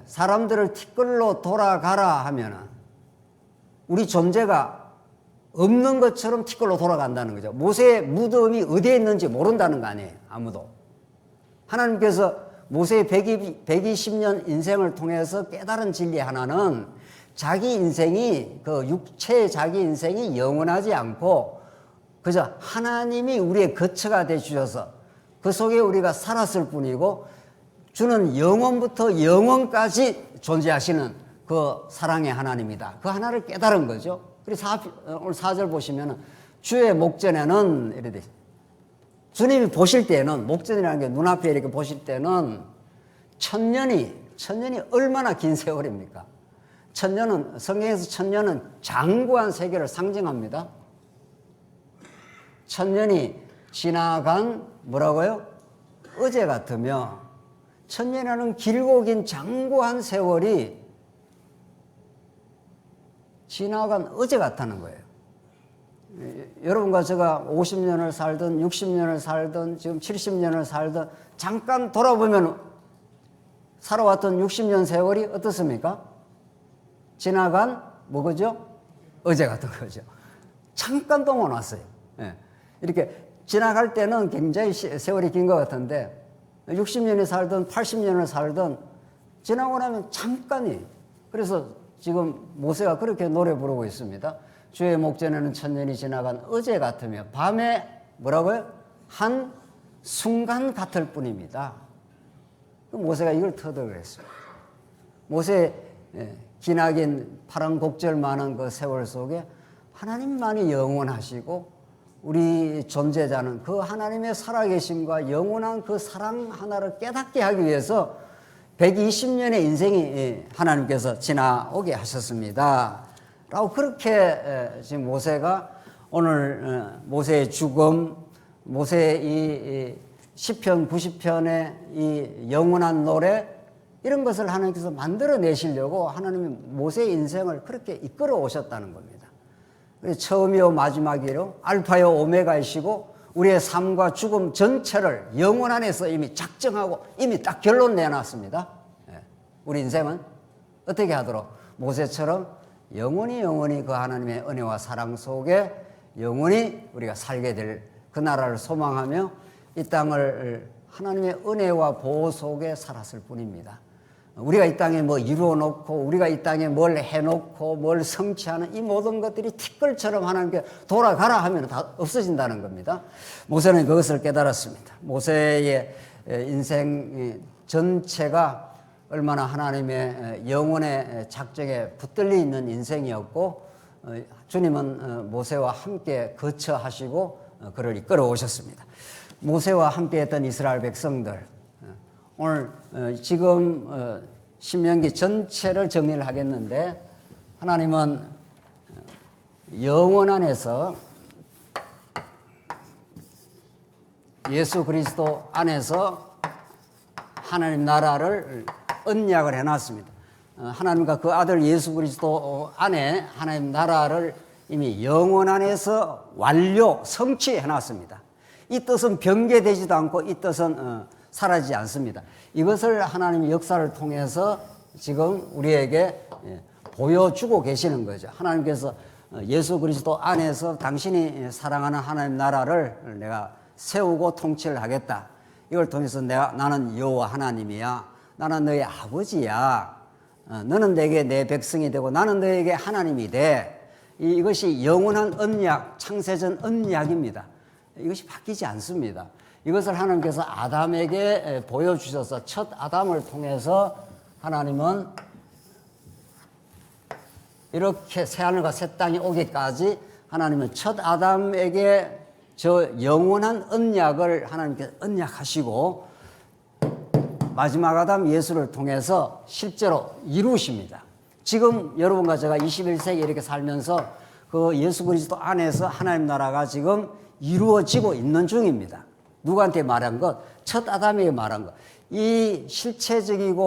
사람들을 티끌로 돌아가라 하면은 우리 존재가 없는 것처럼 티끌로 돌아간다는 거죠. 모세의 무덤이 어디에 있는지 모른다는 거 아니에요. 아무도. 하나님께서 모세의 120년 인생을 통해서 깨달은 진리 하나는 자기 인생이 그 육체의 자기 인생이 영원하지 않고 그저 하나님이 우리의 거처가 되주셔서 그 속에 우리가 살았을 뿐이고 주는 영원부터 영원까지 존재하시는 그 사랑의 하나님이다. 그 하나를 깨달은 거죠. 그리고 오늘 4절 보시면 주의 목전에는 이래 돼. 주님이 보실 때는 목전이라는 게 눈앞에 이렇게 보실 때는 천년이 얼마나 긴 세월입니까? 천년은 성경에서 천년은 장구한 세계를 상징합니다. 천년이 지나간 뭐라고요? 어제 같으며 천년이라는 길고 긴 장구한 세월이 지나간 어제 같다는 거예요. 여러분과 제가 50년을 살든 60년을 살든 지금 70년을 살든 잠깐 돌아보면 살아왔던 60년 세월이 어떻습니까? 지나간 뭐죠? 어제 같은 거죠. 잠깐 동안 왔어요. 이렇게 지나갈 때는 굉장히 세월이 긴 것 같은데 60년이 살든 80년을 살든 지나고 나면 잠깐이. 그래서 지금 모세가 그렇게 노래 부르고 있습니다. 주의 목전에는 천년이 지나간 어제 같으며 밤에 뭐라고요? 한 순간 같을 뿐입니다. 모세가 이걸 터득을 했어요. 모세 기나긴 파란 곡절 많은 그 세월 속에 하나님만이 영원하시고 우리 존재자는 그 하나님의 살아계심과 영원한 그 사랑 하나를 깨닫게 하기 위해서 120년의 인생이 하나님께서 지나오게 하셨습니다. 라고 그렇게 지금 모세가 오늘 모세의 죽음, 모세의 이 시편 90편의 이 영원한 노래 이런 것을 하나님께서 만들어내시려고 하나님이 모세의 인생을 그렇게 이끌어 오셨다는 겁니다. 처음이요 마지막이요 알파요 오메가이시고 우리의 삶과 죽음 전체를 영원 안에서 이미 작정하고 이미 딱 결론 내놨습니다. 우리 인생은 어떻게 하도록? 모세처럼 영원히 그 하나님의 은혜와 사랑 속에 영원히 우리가 살게 될 그 나라를 소망하며 이 땅을 하나님의 은혜와 보호 속에 살았을 뿐입니다. 우리가 이 땅에 뭐 이루어 놓고 우리가 이 땅에 뭘 해놓고 뭘 성취하는 이 모든 것들이 티끌처럼 하나님께 돌아가라 하면 다 없어진다는 겁니다. 모세는 그것을 깨달았습니다. 모세의 인생 전체가 얼마나 하나님의 영원의 작정에 붙들려 있는 인생이었고, 주님은 모세와 함께 거처하시고 그를 이끌어 오셨습니다. 모세와 함께 했던 이스라엘 백성들, 오늘 지금 신명기 전체를 정리를 하겠는데, 하나님은 영원 안에서 예수 그리스도 안에서 하나님 나라를 언약을 해놨습니다. 하나님과 그 아들 예수 그리스도 안에 하나님 나라를 이미 영원 안에서 완료 성취해놨습니다. 이 뜻은 변개되지도 않고 이 뜻은 사라지지 않습니다. 이것을 하나님의 역사를 통해서 지금 우리에게 보여주고 계시는 거죠. 하나님께서 예수 그리스도 안에서 당신이 사랑하는 하나님 나라를 내가 세우고 통치를 하겠다. 이걸 통해서 나는 여호와 하나님이야. 나는 너의 아버지야. 너는 내게 내 백성이 되고 나는 너에게 하나님이 돼. 이것이 영원한 언약, 창세전 언약입니다. 이것이 바뀌지 않습니다. 이것을 하나님께서 아담에게 보여주셔서 첫 아담을 통해서 하나님은 이렇게 새하늘과 새 땅이 오기까지 하나님은 첫 아담에게 저 영원한 언약을 하나님께서 언약하시고 마지막 아담 예수를 통해서 실제로 이루십니다. 지금 여러분과 제가 21세기 이렇게 살면서 그 예수 그리스도 안에서 하나님 나라가 지금 이루어지고 있는 중입니다. 누구한테 말한 것? 첫 아담에게 말한 것. 이 실체적인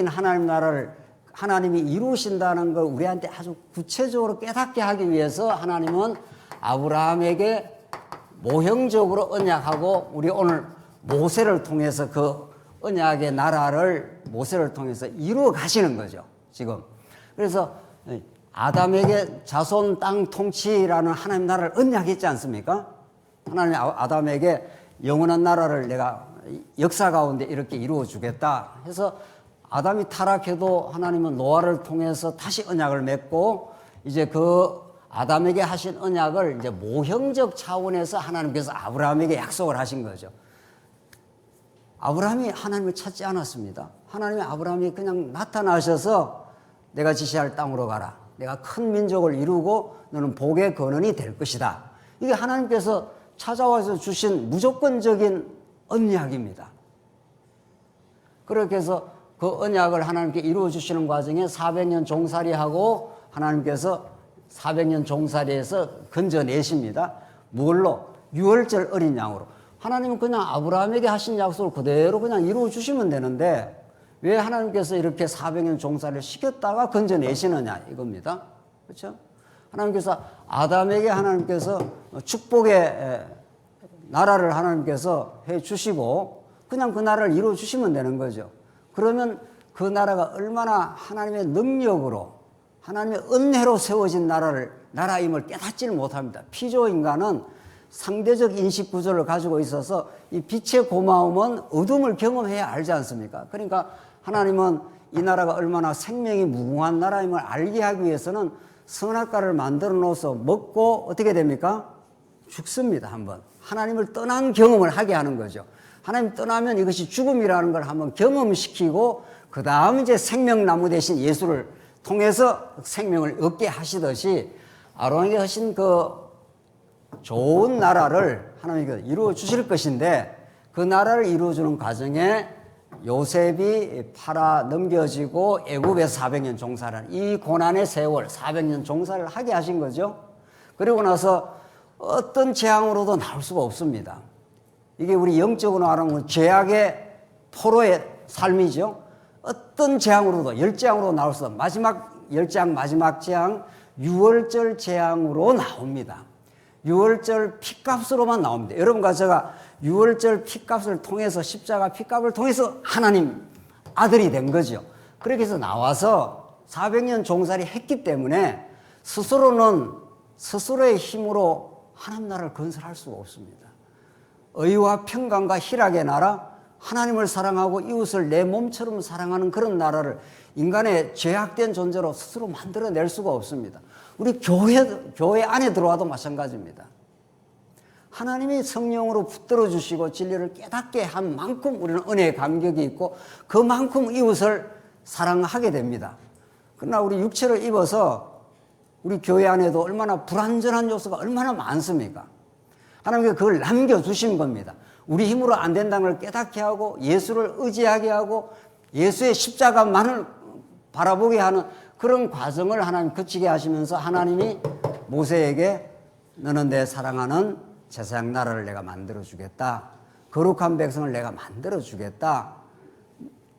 하나님 나라를 하나님이 이루신다는 걸 우리한테 아주 구체적으로 깨닫게 하기 위해서 하나님은 아브라함에게 모형적으로 언약하고 우리 오늘 모세를 통해서 그 언약의 나라를 모세를 통해서 이루어 가시는 거죠, 지금. 그래서 아담에게 자손 땅 통치라는 하나님 나라를 언약했지 않습니까? 하나님이 아담에게 영원한 나라를 내가 역사 가운데 이렇게 이루어 주겠다 해서 아담이 타락해도 하나님은 노아를 통해서 다시 언약을 맺고 이제 그 아담에게 하신 언약을 이제 모형적 차원에서 하나님께서 아브라함에게 약속을 하신 거죠. 아브라함이 하나님을 찾지 않았습니다. 하나님이 아브라함이 그냥 나타나셔서 내가 지시할 땅으로 가라. 내가 큰 민족을 이루고 너는 복의 근원이 될 것이다. 이게 하나님께서 찾아와서 주신 무조건적인 언약입니다. 그렇게 해서 그 언약을 하나님께 이루어 주시는 과정에 400년 종살이하고 하나님께서 400년 종살이에서 건져내십니다. 뭘로? 유월절 어린 양으로. 하나님은 그냥 아브라함에게 하신 약속을 그대로 그냥 이루어 주시면 되는데 왜 하나님께서 이렇게 400년 종살이를 시켰다가 건져내시느냐 이겁니다. 그렇죠? 하나님께서 아담에게 하나님께서 축복의 나라를 하나님께서 해 주시고 그냥 그 나라를 이루어 주시면 되는 거죠. 그러면 그 나라가 얼마나 하나님의 능력으로 하나님의 은혜로 세워진 나라임을 깨닫지를 못합니다. 피조 인간은 상대적 인식 구조를 가지고 있어서 이 빛의 고마움은 어둠을 경험해야 알지 않습니까? 그러니까 하나님은 이 나라가 얼마나 생명이 무궁한 나라임을 알게 하기 위해서는 선악과를 만들어 놓아서 먹고 어떻게 됩니까? 죽습니다. 한번 하나님을 떠난 경험을 하게 하는 거죠. 하나님 떠나면 이것이 죽음이라는 걸 한번 경험시키고 그 다음 이제 생명나무 대신 예수를 통해서 생명을 얻게 하시듯이 아론에게 하신 그 좋은 나라를 하나님께서 이루어 주실 것인데 그 나라를 이루어주는 과정에 요셉이 팔아 넘겨지고 애굽에서 400년 종살을 이 고난의 세월 400년 종살을 하게 하신 거죠. 그리고 나서 어떤 재앙으로도 나올 수가 없습니다. 이게 우리 영적으로 말하면 죄악의 포로의 삶이죠. 어떤 재앙으로도 열재앙으로 나올 수 없어요. 마지막 열재앙 마지막 재앙 유월절 재앙으로 나옵니다. 유월절 피값으로만 나옵니다. 여러분과 제가 유월절 피값을 통해서 십자가 피값을 통해서 하나님 아들이 된 거죠. 그렇게 해서 나와서 400년 종살이 했기 때문에 스스로는 스스로의 힘으로 하나님 나라를 건설할 수가 없습니다. 의와 평강과 희락의 나라, 하나님을 사랑하고 이웃을 내 몸처럼 사랑하는 그런 나라를 인간의 죄악된 존재로 스스로 만들어낼 수가 없습니다. 우리 교회 안에 들어와도 마찬가지입니다. 하나님이 성령으로 붙들어 주시고 진리를 깨닫게 한 만큼 우리는 은혜의 감격이 있고 그만큼 이웃을 사랑하게 됩니다. 그러나 우리 육체를 입어서 우리 교회 안에도 얼마나 불완전한 요소가 얼마나 많습니까? 하나님께서 그걸 남겨주신 겁니다. 우리 힘으로 안 된다는 걸 깨닫게 하고 예수를 의지하게 하고 예수의 십자가만을 바라보게 하는 그런 과정을 하나님 거치게 하시면서 하나님이 모세에게 너는 내 사랑하는 제사장 나라를 내가 만들어주겠다. 거룩한 백성을 내가 만들어주겠다.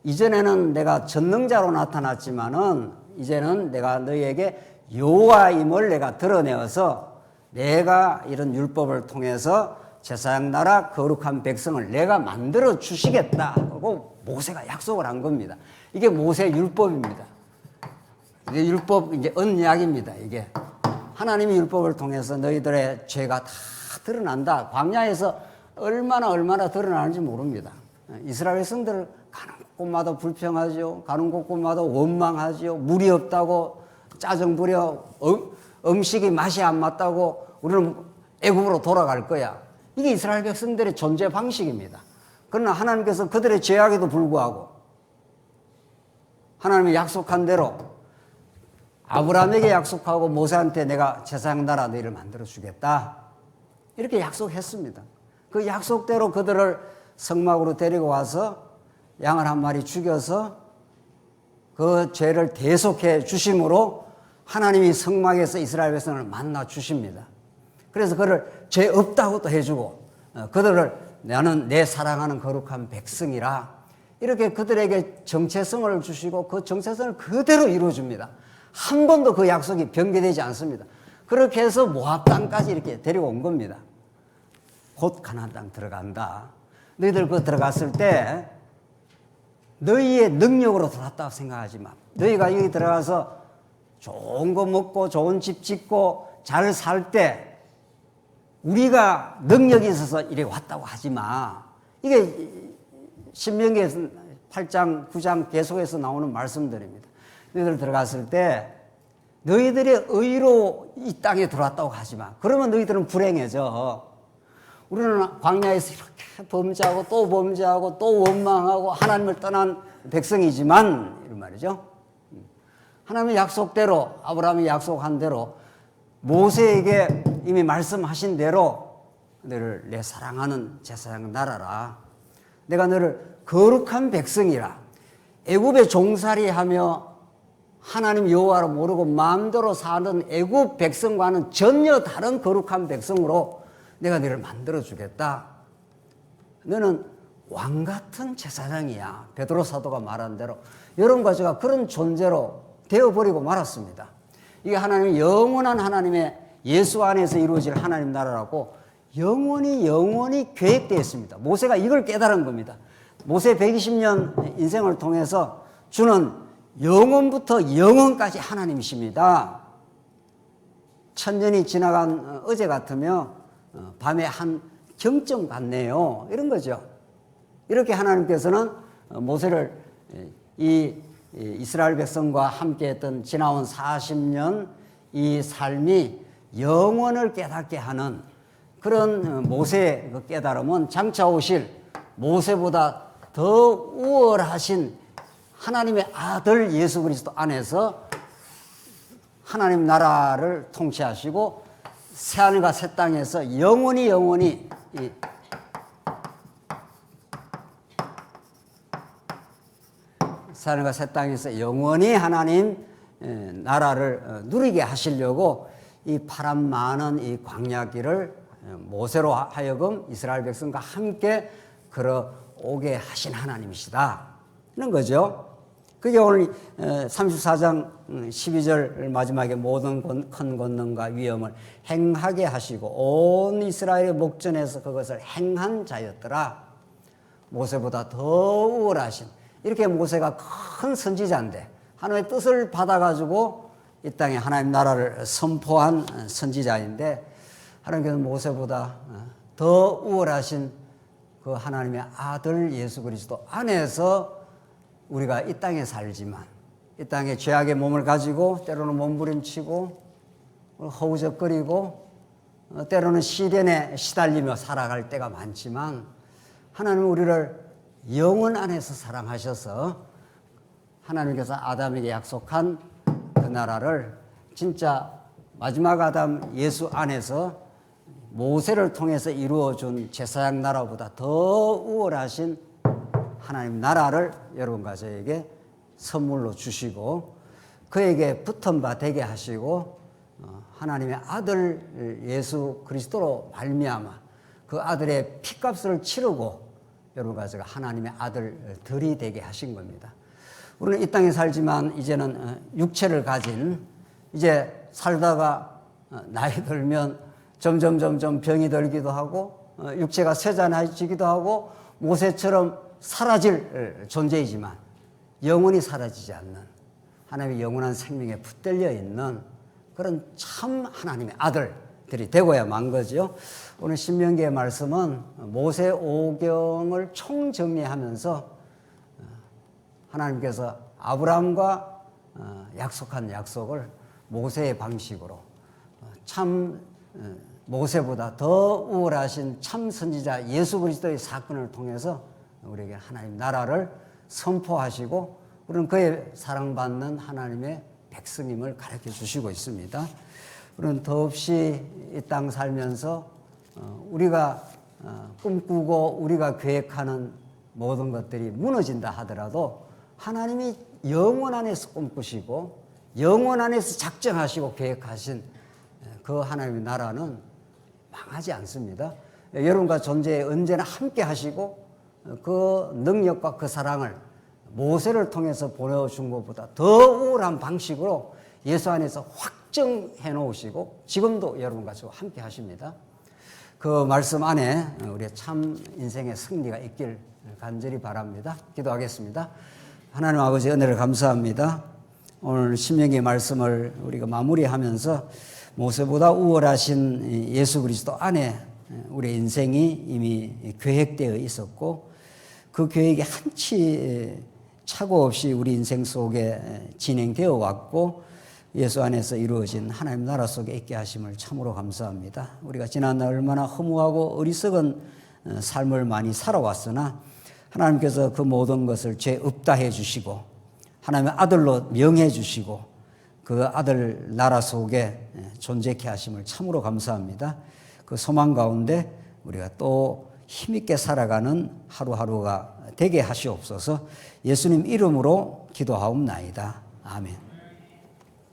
이전에는 내가 전능자로 나타났지만은 이제는 내가 너희에게 여호와임을 내가 드러내어서 내가 이런 율법을 통해서 제사장 나라 거룩한 백성을 내가 만들어 주시겠다 하고 모세가 약속을 한 겁니다. 이게 모세 율법입니다. 이게 율법 이제 언약입니다. 이게 하나님이 율법을 통해서 너희들의 죄가 다 드러난다. 광야에서 얼마나 드러나는지 모릅니다. 이스라엘 백성들 가는 곳마다 불평하죠. 가는 곳마다 원망하죠. 물이 없다고 짜증 부려. 음식이 맛이 안 맞다고 우리는 애굽으로 돌아갈 거야. 이게 이스라엘 백성들의 존재 방식입니다. 그러나 하나님께서 그들의 죄악에도 불구하고 하나님이 약속한 대로 아브라함에게 약속하고 모세한테 내가 제사장 나라 너희를 만들어 주겠다. 이렇게 약속했습니다. 그 약속대로 그들을 성막으로 데리고 와서 양을 한 마리 죽여서 그 죄를 대속해 주심으로 하나님이 성막에서 이스라엘 백성을 만나 주십니다. 그래서 그를 죄 없다고 또 해주고 그들을 나는 내 사랑하는 거룩한 백성이라 이렇게 그들에게 정체성을 주시고 그 정체성을 그대로 이루어줍니다. 한 번도 그 약속이 변개되지 않습니다. 그렇게 해서 모압 땅까지 이렇게 데리고 온 겁니다. 곧 가나안 땅 들어간다. 너희들 그 들어갔을 때 너희의 능력으로 들어왔다고 생각하지 마. 너희가 여기 들어가서 좋은 거 먹고 좋은 집 짓고 잘 살 때 우리가 능력이 있어서 이래 왔다고 하지 마. 이게 신명기에서 8장, 9장 계속해서 나오는 말씀들입니다. 너희들 들어갔을 때 너희들의 의로 이 땅에 들어왔다고 하지 마. 그러면 너희들은 불행해져. 우리는 광야에서 이렇게 범죄하고 또 범죄하고 또 원망하고 하나님을 떠난 백성이지만 이런 말이죠. 하나님의 약속대로 아브라함이 약속한 대로 모세에게 이미 말씀하신 대로 너를 내 사랑하는 제사장 나라라. 내가 너를 거룩한 백성이라. 애굽에 종살이하며 하나님 여호와를 모르고 마음대로 사는 애굽 백성과는 전혀 다른 거룩한 백성으로 내가 너를 만들어 주겠다. 너는 왕 같은 제사장이야. 베드로 사도가 말한 대로 여러분과 제가 그런 존재로 되어버리고 말았습니다. 이게 하나님의 영원한 하나님의 예수 안에서 이루어질 하나님 나라라고 영원히 계획되어 있습니다. 모세가 이걸 깨달은 겁니다. 모세 120년 인생을 통해서 주는 영원부터 영원까지 하나님이십니다. 천년이 지나간 어제 같으며 밤에 한 경점 같네요. 이런 거죠. 이렇게 하나님께서는 모세를 이 이스라엘 백성과 함께 했던 지나온 40년 이 삶이 영원을 깨닫게 하는 그런 모세의 그 깨달음은 장차 오실 모세보다 더 우월하신 하나님의 아들 예수 그리스도 안에서 하나님 나라를 통치하시고 새하늘과 새 땅에서 영원히 새하늘과 새 땅에서 영원히 하나님 나라를 누리게 하시려고 이 파란 많은 이 광야길을 모세로 하여금 이스라엘 백성과 함께 걸어오게 하신 하나님이시다. 이런 거죠. 그게 오늘 34장 12절 마지막에 모든 큰 권능과 위엄을 행하게 하시고 온 이스라엘의 목전에서 그것을 행한 자였더라. 모세보다 더 우월하신 이렇게 모세가 큰 선지자인데 하나님의 뜻을 받아가지고 이 땅에 하나님 나라를 선포한 선지자인데 하나님께서 모세보다 더 우월하신 그 하나님의 아들 예수 그리스도 안에서 우리가 이 땅에 살지만 이 땅에 죄악의 몸을 가지고 때로는 몸부림치고 허우적거리고 때로는 시련에 시달리며 살아갈 때가 많지만 하나님은 우리를 영원 안에서 사랑하셔서 하나님께서 아담에게 약속한 그 나라를 진짜 마지막 아담 예수 안에서 모세를 통해서 이루어준 제사장 나라보다 더 우월하신 하나님 나라를 여러분과 저에게 선물로 주시고 그에게 붙은 바 되게 하시고 하나님의 아들 예수 그리스도로 말미암아 그 아들의 피값을 치르고 여러분과 제가 하나님의 아들들이 되게 하신 겁니다. 우리는 이 땅에 살지만 이제는 육체를 가진 이제 살다가 나이 들면 점점 병이 들기도 하고 육체가 쇠잔해지기도 하고 모세처럼 사라질 존재이지만 영원히 사라지지 않는 하나님의 영원한 생명에 붙들려 있는 그런 참 하나님의 아들들이 되고야만 거죠. 오늘 신명기의 말씀은 모세 오경을 총정리하면서 하나님께서 아브라함과 약속한 약속을 모세의 방식으로 참 모세보다 더 우월하신 참 선지자 예수 그리스도의 사건을 통해서 우리에게 하나님 나라를 선포하시고 우리는 그의 사랑받는 하나님의 백성임을 가르쳐 주시고 있습니다. 우리는 더없이 이 땅 살면서 우리가 꿈꾸고 우리가 계획하는 모든 것들이 무너진다 하더라도 하나님이 영원 안에서 꿈꾸시고 영원 안에서 작정하시고 계획하신 그 하나님의 나라는 망하지 않습니다. 여러분과 존재에 언제나 함께 하시고 그 능력과 그 사랑을 모세를 통해서 보내준 것보다 더 우월한 방식으로 예수 안에서 확정해 놓으시고 지금도 여러분과 저와 함께 하십니다. 그 말씀 안에 우리의 참 인생의 승리가 있길 간절히 바랍니다. 기도하겠습니다. 하나님 아버지 은혜를 감사합니다. 오늘 신명기 말씀을 우리가 마무리하면서 모세보다 우월하신 예수 그리스도 안에 우리의 인생이 이미 계획되어 있었고 그 계획이 한치 착오 없이 우리 인생 속에 진행되어 왔고 예수 안에서 이루어진 하나님 나라 속에 있게 하심을 참으로 감사합니다. 우리가 지난날 얼마나 허무하고 어리석은 삶을 많이 살아왔으나 하나님께서 그 모든 것을 죄 없다 해주시고 하나님의 아들로 명해 주시고 그 아들 나라 속에 존재케 하심을 참으로 감사합니다. 그 소망 가운데 우리가 또 힘있게 살아가는 하루하루가 되게 하시옵소서. 예수님 이름으로 기도하옵나이다. 아멘.